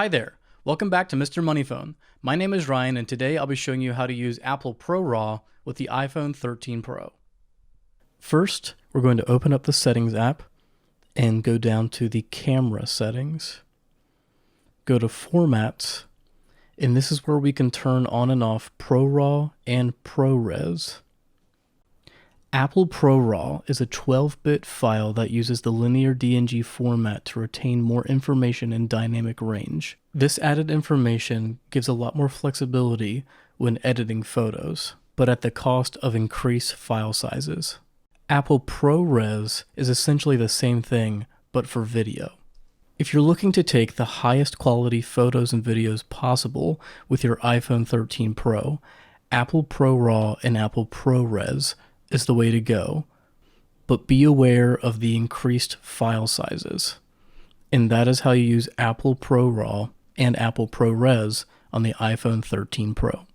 Hi there, welcome back to Mr. Moneyphone. My name is Ryan and today I'll be showing you how to use Apple ProRaw with the iPhone 13 Pro. First, we're going to open up the Settings app and go down to the Camera settings. Go to Formats, and this is where we can turn on and off ProRAW and ProRes. Apple ProRAW is a 12-bit file that uses the linear DNG format to retain more information in dynamic range. This added information gives a lot more flexibility when editing photos, but at the cost of increased file sizes. Apple ProRes is essentially the same thing, but for video. If you're looking to take the highest quality photos and videos possible with your iPhone 13 Pro, Apple ProRAW and Apple ProRes is the way to go, but be aware of the increased file sizes. And that is how you use Apple ProRAW and Apple ProRes on the iPhone 13 Pro.